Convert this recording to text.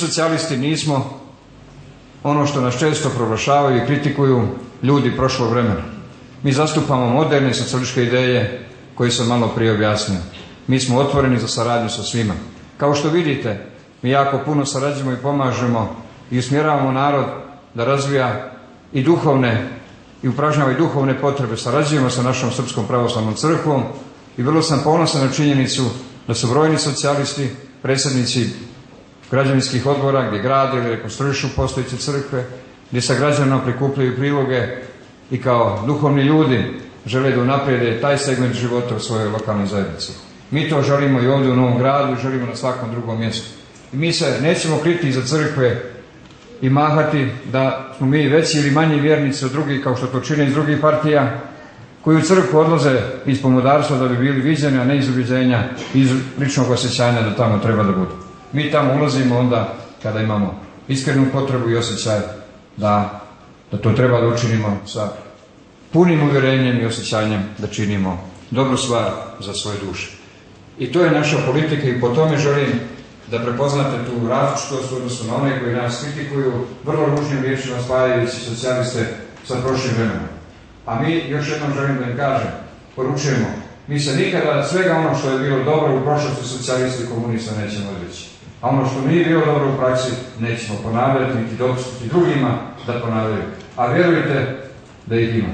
socijalisti nismo ono što nas često proglašavaju i kritikuju ljudi prošlog vremena. Mi zastupamo moderne socijalističke ideje koje sam malo prije objasnio. Mi smo otvoreni za saradnju sa svima. Kao što vidite, mi jako puno sarađujemo i pomažemo i usmjeravamo narod da razvija i duhovne i upražnjava i duhovne potrebe. Sarađujemo sa našom Srpskom pravoslavnom crkvom i vrlo sam ponosan na činjenicu da su brojni socijalisti, predsjednici građevinskih odbora gdje grade ili rekonstruišu postojeće crkve, gdje sa građanima prikupljaju priloge i kao duhovni ljudi žele da unaprijede taj segment života u svojoj lokalnoj zajednici. Mi to želimo i ovdje u Novom Gradu i želimo na svakom drugom mjestu. I mi se nećemo kriti iza crkve i mahati da smo mi veći ili manji vjernici od drugih, kao što to čine iz drugih partija, koji u crkvu odlaze iz pomodarstva da bi bili viđeni, a ne iz ubjeđenja, iz ličnog osjećanja da tamo treba da budu. Mi tamo ulazimo onda kada imamo iskrenu potrebu i osjećaj da to treba da učinimo sa punim uvjerenjem i osjećanjem da činimo dobru stvar za svoje duše. I to je naša politika i po tome želim da prepoznate tu različitost u odnosu na one koji nas kritikuju, vrlo ružnim riječima spajajući socijaliste sa prošlim vremenom. A mi, još jednom želim da im kažem, poručujemo, mi se nikada svega ono što je bilo dobro u prošlosti socijalisti i komunista nećemo odreći. A ono što nije bilo dobro u praksi nećemo ponavljati, niti dopustiti drugima da ponavljaju. A vjerujte da ih ima.